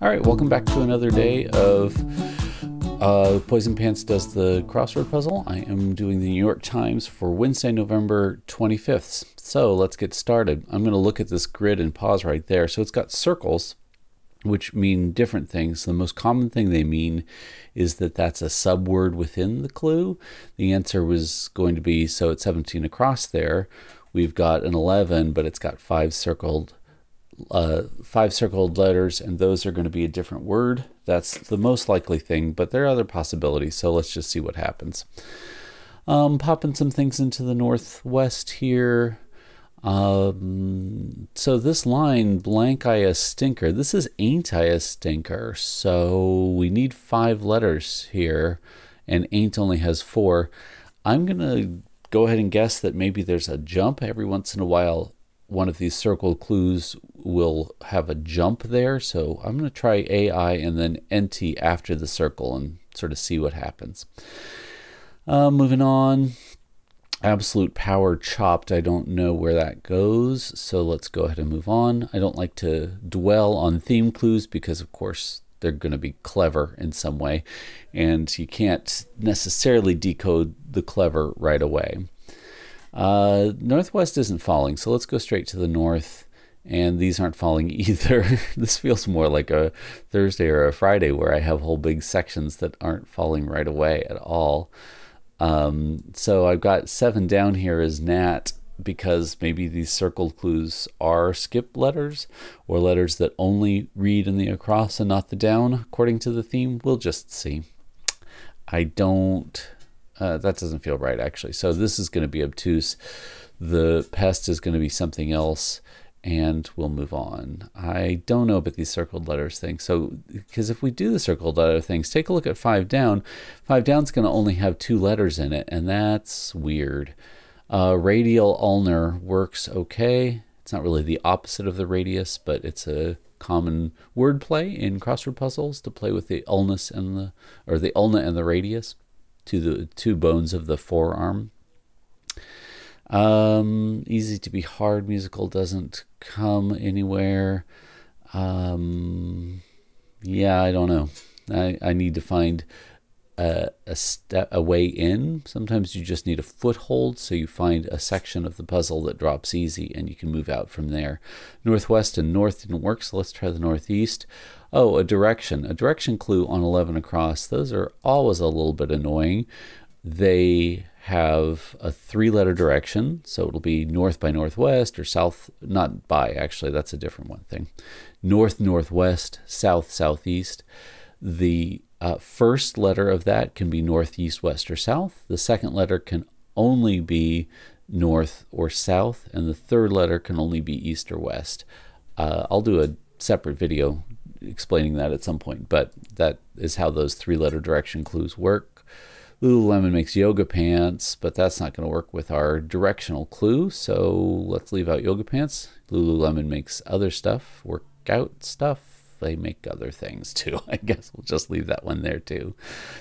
All right, welcome back to another day of Poison Pants Does the Crossword Puzzle. I am doing the New York Times for Wednesday, November 25th. So let's get started. I'm going to look at this grid and pause right there. So it's got circles, which mean different things. The most common thing they mean is that that's a subword within the clue. The answer was going to be, so it's 17 across there. We've got an 11, but it's got five circled letters, and those are going to be a different word. That's the most likely thing, but there are other possibilities, so let's just see what happens. Popping some things into the northwest here. So this line, blank I a stinker, this is ain't I a stinker, so we need 5 letters here, and ain't only has 4. I'm gonna go ahead and guess that maybe there's a jump every once in a while. One of these circle clues will have a jump there, so I'm going to try AI and then NT after the circle and sort of see what happens. Moving on, absolute power chopped. I don't know where that goes, so let's go ahead and move on. I don't like to dwell on theme clues because, of course, they're going to be clever in some way, and you can't necessarily decode the clever right away. Northwest isn't falling, so let's go straight to the north, and these aren't falling either. This feels more like a Thursday or a Friday where I have whole big sections that aren't falling right away at all. So I've got 7 down here as Nat, because maybe these circled clues are skip letters or letters that only read in the across and not the down according to the theme. We'll just see. I don't... that doesn't feel right, actually. So this is going to be obtuse. The pest is going to be something else, and we'll move on. I don't know about these circled letters thing. So, because if we do the circled letter things, take a look at 5 down. 5 down is going to only have 2 letters in it, and that's weird. Radial ulnar works okay. It's not really the opposite of the radius, but it's a common word play in crossword puzzles to play with the ulnus and the ulna and the radius to the 2 bones of the forearm. Easy to be hard musical doesn't come anywhere. Yeah, I don't know. I need to find a way in. Sometimes you just need a foothold, so you find a section of the puzzle that drops easy and you can move out from there. Northwest and north didn't work, so let's try the northeast. Oh, a direction clue on 11 across. Those are always a little bit annoying. They have a 3-letter direction, so it'll be north by northwest or south, not by, actually, that's a different one thing. North, northwest, south, southeast. The first letter of that can be northeast, west, or south. The second letter can only be north or south, and the third letter can only be east or west. I'll do a separate video explaining that at some point, but that is how those 3-letter direction clues work. Lululemon makes yoga pants, but that's not going to work with our directional clue, so let's leave out yoga pants. Lululemon makes other stuff, workout stuff. They make other things too. I guess we'll just leave that one there too.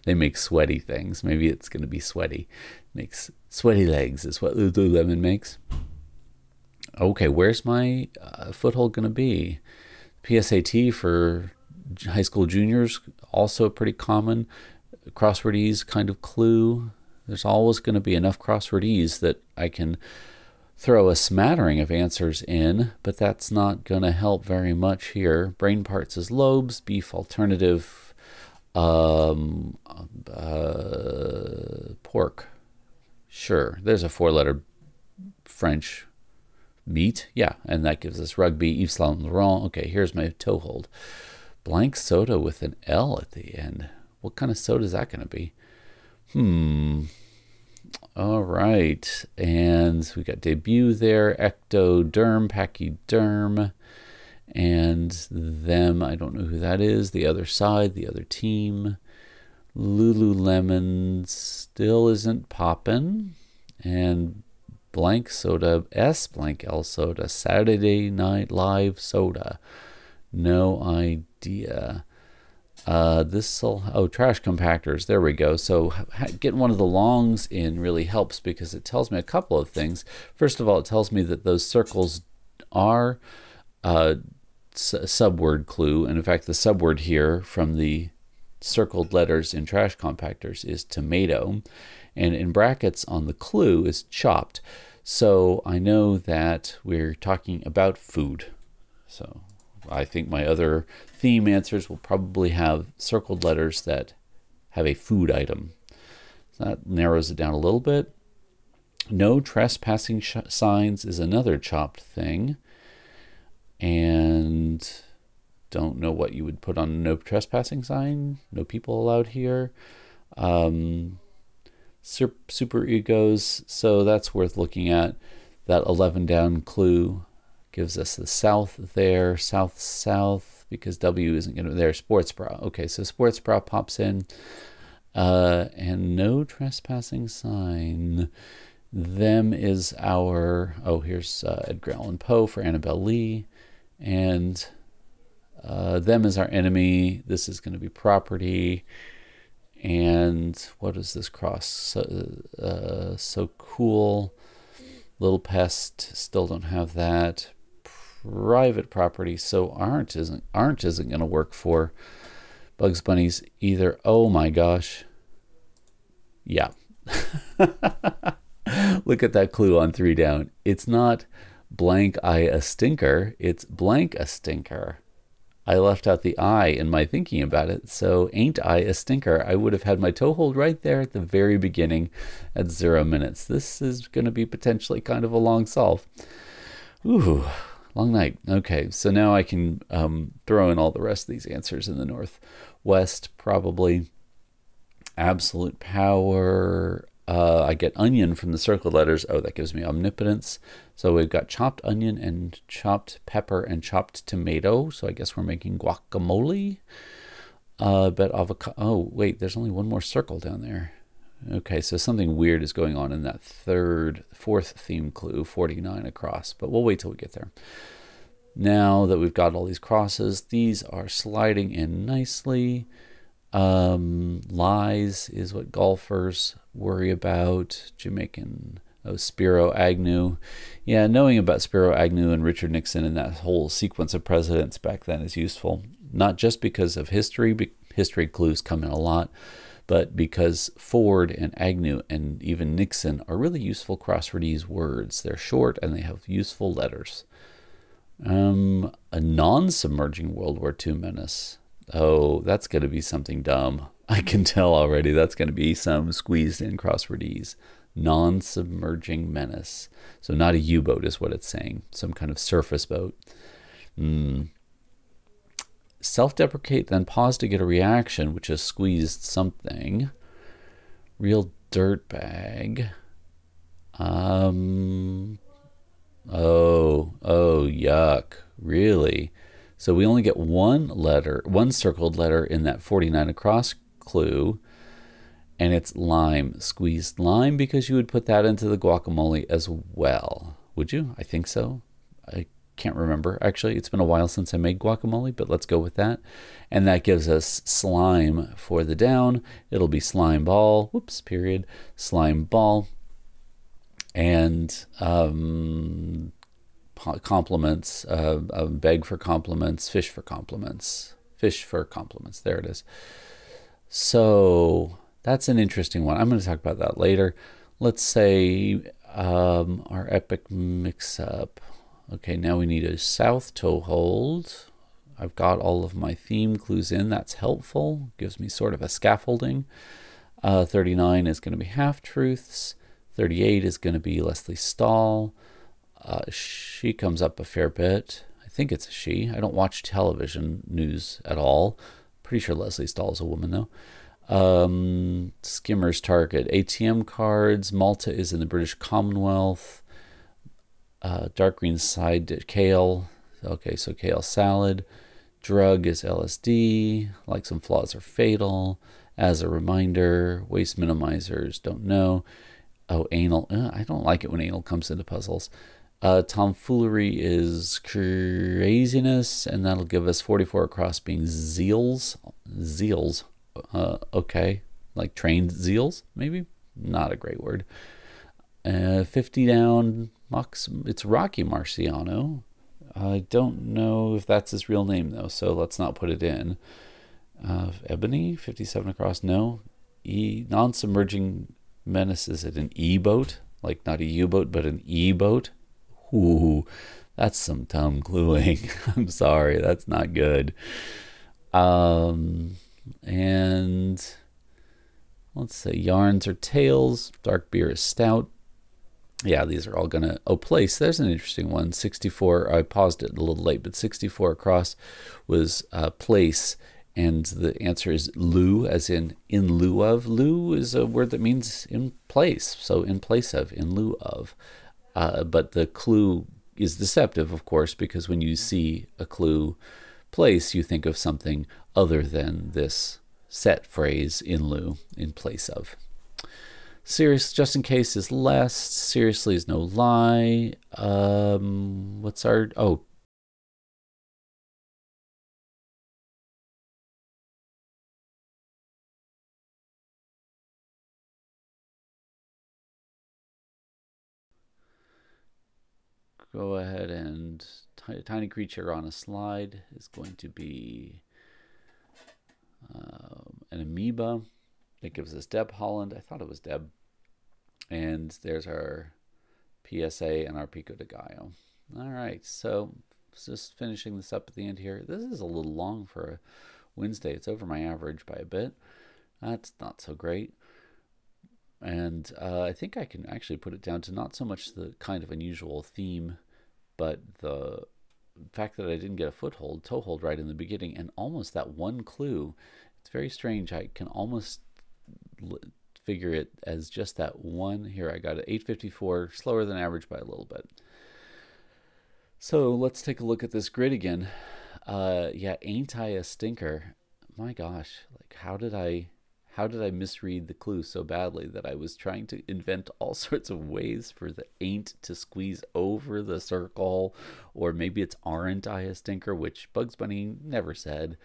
They make sweaty things. Maybe it's going to be sweaty. Makes sweaty legs is what Lululemon makes. Okay, where's my foothold going to be? PSAT for high school juniors, also a pretty common crosswordese kind of clue. There's always going to be enough crosswordese that I can throw a smattering of answers in, but that's not going to help very much here. Brain parts is lobes, beef alternative, pork. Sure, there's a 4-letter French meat, yeah, and that gives us rugby, Yves Saint Laurent. Okay, here's my toe hold. Blank soda with an L at the end. What kind of soda is that going to be? All right, and we got debut there, ectoderm, pachyderm, and them, I don't know who that is, the other side, the other team. Lululemon still isn't popping, and blank soda, S blank L soda, Saturday Night Live soda. No idea. Trash compactors, there we go. So getting one of the longs in really helps because it tells me a couple of things. First of all, it tells me that those circles are subword clue. And in fact, the subword here from the circled letters in trash compactors is tomato. And in brackets on the clue is chopped. So I know that we're talking about food. So I think my other theme answers will probably have circled letters that have a food item. So that narrows it down a little bit. No trespassing signs is another chopped thing. And don't know what you would put on a no trespassing sign. No people allowed here. Super egos, so that's worth looking at. That 11 down clue gives us the south there, south, because W isn't going to be there. Sports bra. Okay, so sports bra pops in. And no trespassing sign. Them is our, oh, here's Edgar Allan Poe for Annabelle Lee. And them is our enemy. This is going to be property. And what is this cross? So cool. Little pest. Still don't have that. Private property. So aren't isn't going to work for Bugs Bunny's either. Oh my gosh. Yeah. Look at that clue on 3 down. It's not blank I a stinker. It's blank a stinker. I left out the I in my thinking about it, so ain't I a stinker? I would have had my toe hold right there at the very beginning at 0 minutes. This is going to be potentially kind of a long solve. Ooh, long night. Okay, so now I can throw in all the rest of these answers in the northwest, probably. Absolute power. I get onion from the circled letters. Oh, that gives me omnipotence. So we've got chopped onion and chopped pepper and chopped tomato. So I guess we're making guacamole. But avocado. Oh, wait, there's only one more circle down there. Okay, so something weird is going on in that fourth theme clue, 49 across. But we'll wait till we get there. Now that we've got all these crosses, these are sliding in nicely. Lies is what golfers worry about. Jamaican, SPIROagnew. Yeah, knowing about SPIROagnew and Richard Nixon and that whole sequence of presidents back then is useful. Not just because of history clues come in a lot, but because Ford and Agnew and even Nixon are really useful crosswordese words. They're short and they have useful letters. A non-submerging World War II menace. Oh, that's going to be something dumb. I can tell already. That's going to be some squeezed in crosswordese. Non-submerging menace. So not a U-boat is what it's saying. Some kind of surface boat. Self-deprecate, then pause to get a reaction, which is squeezed something. Real dirtbag. Oh, yuck. Really? So we only get one circled letter in that 49 across clue, and it's lime. Squeezed lime, because you would put that into the guacamole as well. Would you? I think so. I can't remember. Actually, it's been a while since I made guacamole, but let's go with that. And that gives us slime for the down. It'll be slime ball. Whoops, period. Slime ball. And compliments, beg for compliments, fish for compliments, there it is. So that's an interesting one. I'm going to talk about that later. Let's say our epic mix-up. Okay, now we need a south toe hold. I've got all of my theme clues in. That's helpful. Gives me sort of a scaffolding. 39 is going to be half-truths. 38 is going to be Leslie Stahl. She comes up a fair bit. I think it's a she. I don't watch television news at all. Pretty sure Leslie Stahl is a woman, though. Skimmer's target. ATM cards. Malta is in the British Commonwealth. Dark green side kale. Okay, so kale salad. Drug is LSD. Like some flaws are fatal. As a reminder. Waste minimizers. Don't know. Oh, anal. I don't like it when anal comes into puzzles. Tomfoolery is craziness, and that'll give us 44 across being ZEALS. ZEALS. Okay. Like trained ZEALS, maybe? Not a great word. 50 down. It's Rocky Marciano. I don't know if that's his real name, though, so let's not put it in. Ebony, 57 across, no. Non-submerging menace, is it an E-boat? Like not a U-boat, but an E-boat? Ooh, that's some dumb cluing. I'm sorry, that's not good. And let's say yarns or tails. Dark beer is stout. Yeah, these are all gonna. Oh, place. There's an interesting one. 64. I paused it a little late, but 64 across was place, and the answer is lieu, as in lieu of. Lieu is a word that means in place, so in place of, in lieu of. But the clue is deceptive, of course, because when you see a clue place, you think of something other than this set phrase in lieu, in place of. Serious, just in case, is less. Seriously is no lie. What's our, oh. Go ahead and tiny creature on a slide is going to be an amoeba. That gives us Deb Holland. I thought it was Deb. And there's our PSA and our Pico de Gallo. All right, so just finishing this up at the end here. This is a little long for a Wednesday. It's over my average by a bit. That's not so great. And I think I can actually put it down to not so much the kind of unusual theme, but the fact that I didn't get a toehold right in the beginning, and almost that one clue. It's very strange. I can almost figure it as just that one. Here I got it, 854, slower than average by a little bit. So let's take a look at this grid again. Yeah, ain't I a stinker? My gosh, like how did I misread the clue so badly that I was trying to invent all sorts of ways for the ain't to squeeze over the circle, or maybe it's aren't I a stinker, which Bugs Bunny never said.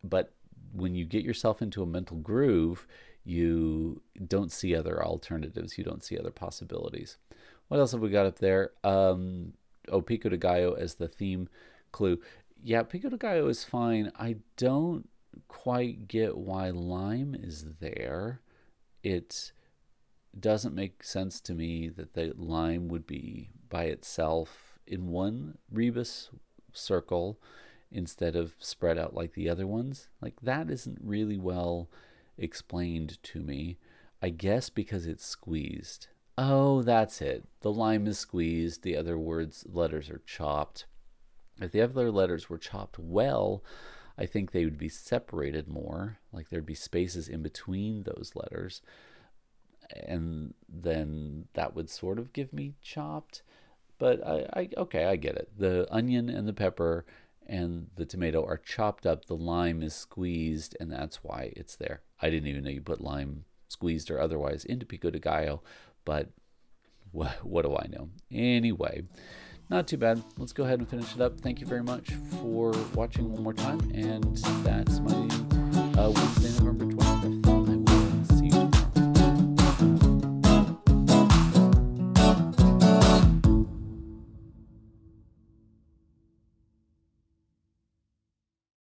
But when you get yourself into a mental groove, you don't see other alternatives. You don't see other possibilities. What else have we got up there? Pico de Gallo as the theme clue. Yeah, Pico de Gallo is fine. I don't quite get why lime is there. It doesn't make sense to me that the lime would be by itself in one rebus circle instead of spread out like the other ones. Like that isn't really well explained to me. I guess because it's squeezed. Oh, that's it. The lime is squeezed. The other letters are chopped. If the other letters were chopped well, I think they would be separated more. Like there'd be spaces in between those letters. And then that would sort of give me chopped. But okay, I get it. The onion and the pepper and the tomato are chopped up. The lime is squeezed, and that's why it's there. I didn't even know you put lime squeezed or otherwise into Pico de Gallo, but what do I know? Anyway, not too bad. Let's go ahead and finish it up. Thank you very much for watching one more time, and that's my Wednesday, November 25th.